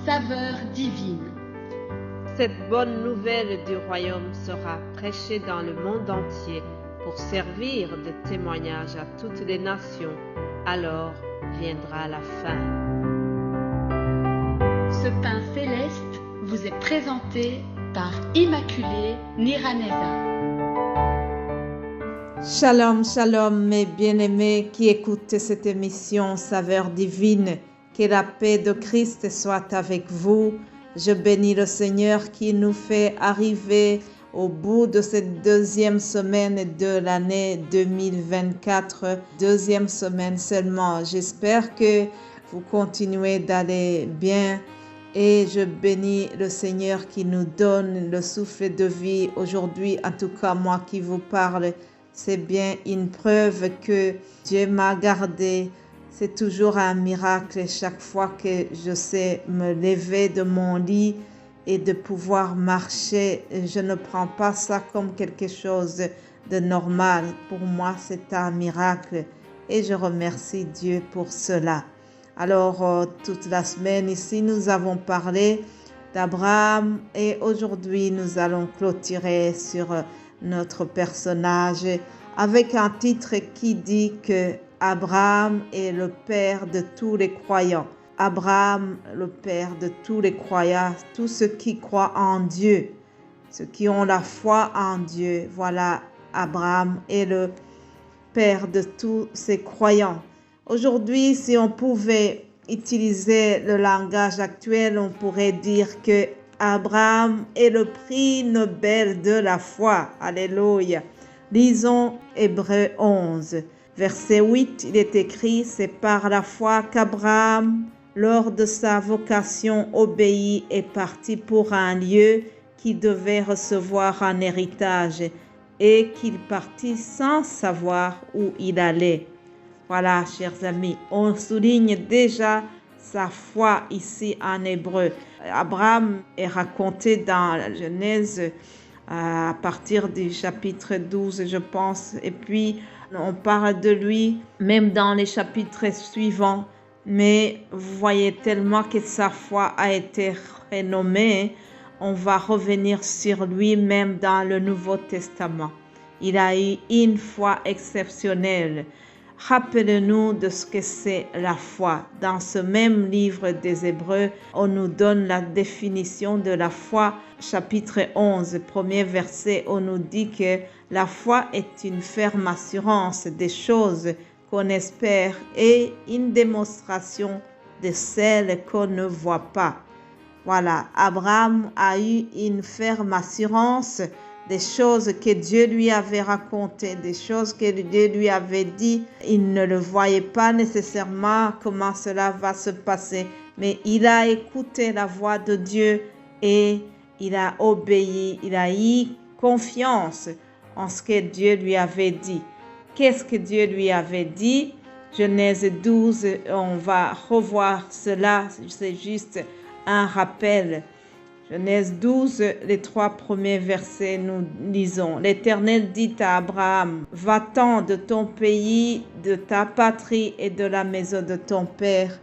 saveur divine. Cette bonne nouvelle du royaume sera prêchée dans le monde entier pour servir de témoignage à toutes les nations. Alors viendra la fin. Ce pain céleste vous est présenté par Immaculée Niraneza. Shalom, shalom, mes bien-aimés qui écoutez cette émission Saveur divine. Que la paix de Christ soit avec vous. Je bénis le Seigneur qui nous fait arriver au bout de cette deuxième semaine de l'année 2024. Deuxième semaine seulement. J'espère que vous continuez d'aller bien. Et je bénis le Seigneur qui nous donne le souffle de vie aujourd'hui. En tout cas, moi qui vous parle, c'est bien une preuve que Dieu m'a gardé. C'est toujours un miracle chaque fois que je sais me lever de mon lit et de pouvoir marcher. Je ne prends pas ça comme quelque chose de normal. Pour moi, c'est un miracle et je remercie Dieu pour cela. Alors, toute la semaine ici, nous avons parlé d'Abraham et aujourd'hui, nous allons clôturer sur notre personnage avec un titre qui dit que Abraham est le père de tous les croyants. Abraham, le père de tous les croyants, tous ceux qui croient en Dieu, ceux qui ont la foi en Dieu. Voilà, Abraham est le père de tous ces croyants. Aujourd'hui, si on pouvait utiliser le langage actuel, on pourrait dire que Abraham est le prix Nobel de la foi. Alléluia. Lisons Hébreux 11. Verset 8, il est écrit, c'est par la foi qu'Abraham, lors de sa vocation, obéit et partit pour un lieu qui devait recevoir un héritage et qu'il partit sans savoir où il allait. Voilà, chers amis, on souligne déjà sa foi ici en hébreu. Abraham est raconté dans la Genèse à partir du chapitre 12, je pense, et puis on parle de lui même dans les chapitres suivants, mais vous voyez tellement que sa foi a été renommée, on va revenir sur lui même dans le Nouveau Testament. Il a eu une foi exceptionnelle. Rappelez-nous de ce que c'est la foi. Dans ce même livre des Hébreux, on nous donne la définition de la foi. Chapitre 11, premier verset, on nous dit que la foi est une ferme assurance des choses qu'on espère et une démonstration de celles qu'on ne voit pas. Voilà, Abraham a eu une ferme assurance des choses que Dieu lui avait racontées, des choses que Dieu lui avait dit. Il ne le voyait pas nécessairement comment cela va se passer, mais il a écouté la voix de Dieu et il a obéi, il a eu confiance en ce que Dieu lui avait dit. Qu'est-ce que Dieu lui avait dit? Genèse 12, on va revoir cela, c'est juste un rappel. Genèse 12, les 3 premiers versets, nous lisons. L'Éternel dit à Abraham, « Va-t'en de ton pays, de ta patrie et de la maison de ton père,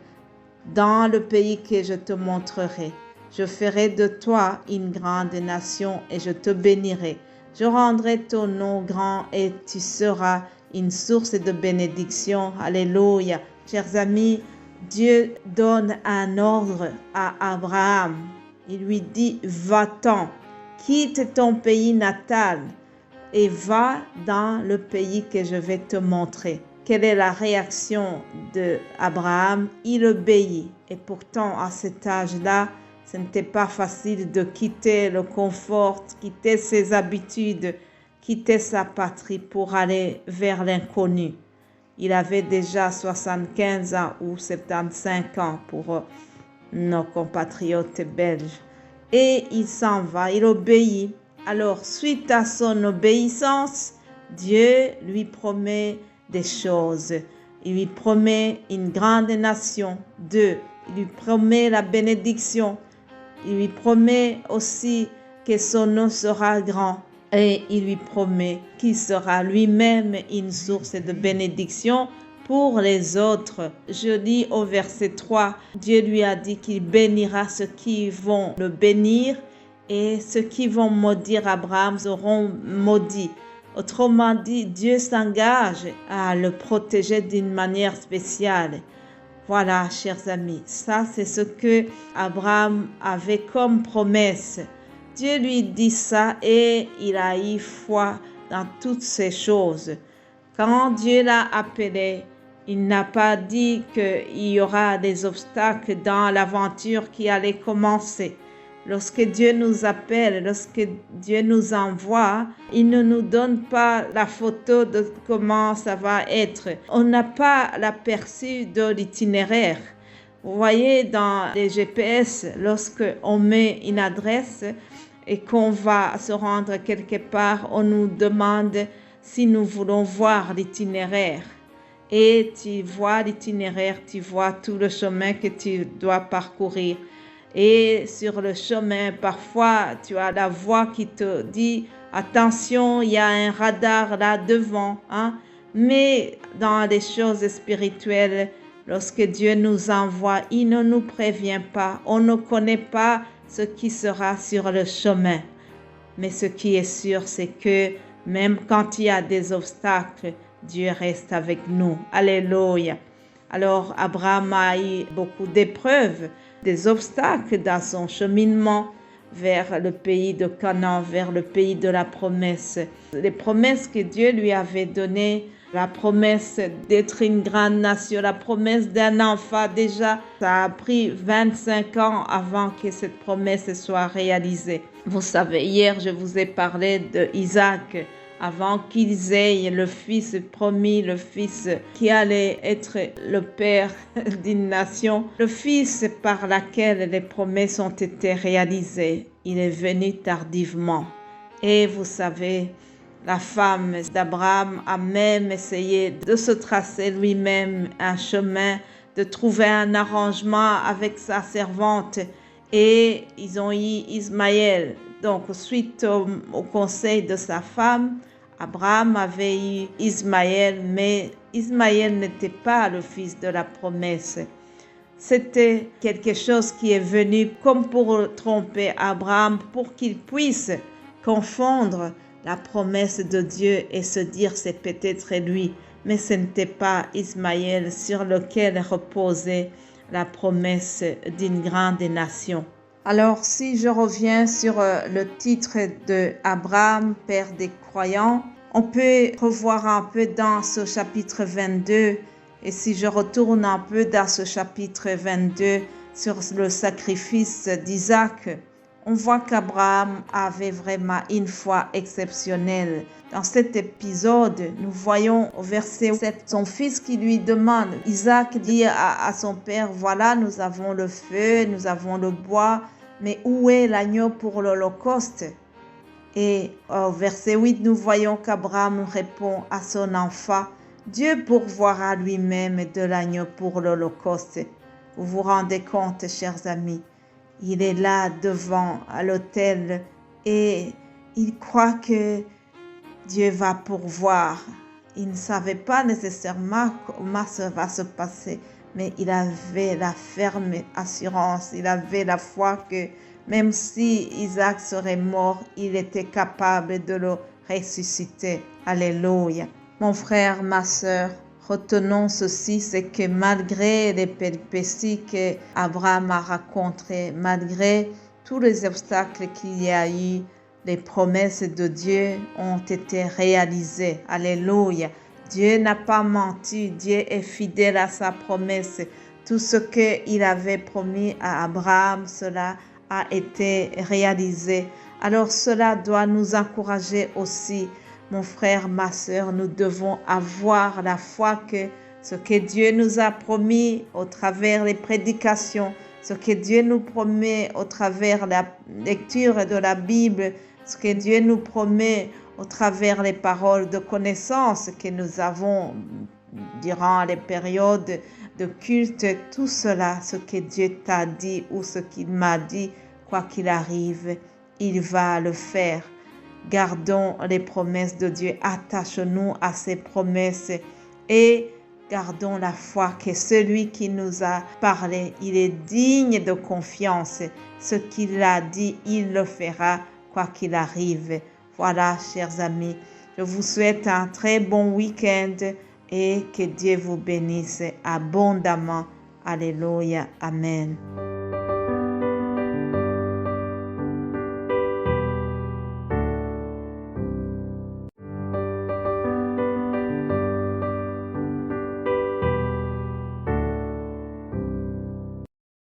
dans le pays que je te montrerai. Je ferai de toi une grande nation et je te bénirai. Je rendrai ton nom grand et tu seras une source de bénédiction. » Alléluia. Chers amis, Dieu donne un ordre à Abraham. Il lui dit, va-t'en, quitte ton pays natal et va dans le pays que je vais te montrer. Quelle est la réaction d'Abraham? Il obéit. Et pourtant, à cet âge-là, ce n'était pas facile de quitter le confort, quitter ses habitudes, quitter sa patrie pour aller vers l'inconnu. Il avait déjà 75 ans ou 75 ans pour nos compatriotes belges. Et il s'en va, il obéit. Alors, suite à son obéissance, Dieu lui promet des choses. Il lui promet une grande nation. 2. Il lui promet la bénédiction. Il lui promet aussi que son nom sera grand. Et il lui promet qu'il sera lui-même une source de bénédiction pour les autres. Je lis au verset 3, Dieu lui a dit qu'il bénira ceux qui vont le bénir et ceux qui vont maudire Abraham seront maudits. Autrement dit, Dieu s'engage à le protéger d'une manière spéciale. Voilà, chers amis, ça c'est ce que Abraham avait comme promesse. Dieu lui dit ça et il a eu foi dans toutes ces choses. Quand Dieu l'a appelé, il n'a pas dit qu'il y aura des obstacles dans l'aventure qui allait commencer. Lorsque Dieu nous appelle, lorsque Dieu nous envoie, il ne nous donne pas la photo de comment ça va être. On n'a pas l'aperçu de l'itinéraire. Vous voyez, dans les GPS, lorsque on met une adresse et qu'on va se rendre quelque part, on nous demande si nous voulons voir l'itinéraire. Et tu vois l'itinéraire, tu vois tout le chemin que tu dois parcourir. Et sur le chemin, parfois, tu as la voix qui te dit « Attention, il y a un radar là devant. » Mais dans les choses spirituelles, lorsque Dieu nous envoie, il ne nous prévient pas. On ne connaît pas ce qui sera sur le chemin. Mais ce qui est sûr, c'est que même quand il y a des obstacles, Dieu reste avec nous. Alléluia. Alors, Abraham a eu beaucoup d'épreuves, des obstacles dans son cheminement vers le pays de Canaan, vers le pays de la promesse. Les promesses que Dieu lui avait données, la promesse d'être une grande nation, la promesse d'un enfant, déjà, ça a pris 25 ans avant que cette promesse soit réalisée. Vous savez, hier, je vous ai parlé d'Isaac. Avant qu'ils aient le fils promis, le fils qui allait être le père d'une nation, le fils par lequel les promesses ont été réalisées, il est venu tardivement. Et vous savez, la femme d'Abraham a même essayé de se tracer lui-même un chemin, de trouver un arrangement avec sa servante. Et ils ont eu Ismaël. Donc, suite au conseil de sa femme, Abraham avait eu Ismaël, mais Ismaël n'était pas le fils de la promesse. C'était quelque chose qui est venu comme pour tromper Abraham, pour qu'il puisse confondre la promesse de Dieu et se dire c'est peut-être lui, mais ce n'était pas Ismaël sur lequel reposait la promesse d'une grande nation. Alors, si je reviens sur le titre de Abraham, père des croyants, on peut revoir un peu dans ce chapitre 22. Et si je retourne un peu dans ce chapitre 22 sur le sacrifice d'Isaac, on voit qu'Abraham avait vraiment une foi exceptionnelle. Dans cet épisode, nous voyons au verset 7, son fils qui lui demande, Isaac dit à son père, voilà, nous avons le feu, nous avons le bois, mais où est l'agneau pour l'Holocauste? Et au verset 8, nous voyons qu'Abraham répond à son enfant, Dieu pourvoira lui-même de l'agneau pour l'Holocauste. Vous vous rendez compte, chers amis? Il est là devant l'autel et il croit que Dieu va pourvoir. Il ne savait pas nécessairement comment ça va se passer, mais il avait la ferme assurance, il avait la foi que même si Isaac serait mort, il était capable de le ressusciter. Alléluia. Mon frère, ma sœur, retenons ceci, c'est que malgré les péripéties qu'Abraham a rencontrées, malgré tous les obstacles qu'il y a eu, les promesses de Dieu ont été réalisées. Alléluia. Dieu n'a pas menti, Dieu est fidèle à sa promesse. Tout ce qu'il avait promis à Abraham, cela a été réalisé. Alors cela doit nous encourager aussi. Mon frère, ma sœur, nous devons avoir la foi que ce que Dieu nous a promis au travers des prédications, ce que Dieu nous promet au travers la lecture de la Bible, ce que Dieu nous promet au travers les paroles de connaissance que nous avons durant les périodes de culte, tout cela, ce que Dieu t'a dit ou ce qu'il m'a dit, quoi qu'il arrive, il va le faire. Gardons les promesses de Dieu, attachons-nous à ces promesses et Gardons la foi que celui qui nous a parlé, il est digne de confiance. Ce qu'il a dit, il le fera, quoi qu'il arrive. Voilà, chers amis, je vous souhaite un très bon week-end et que Dieu vous bénisse abondamment. Alléluia. Amen.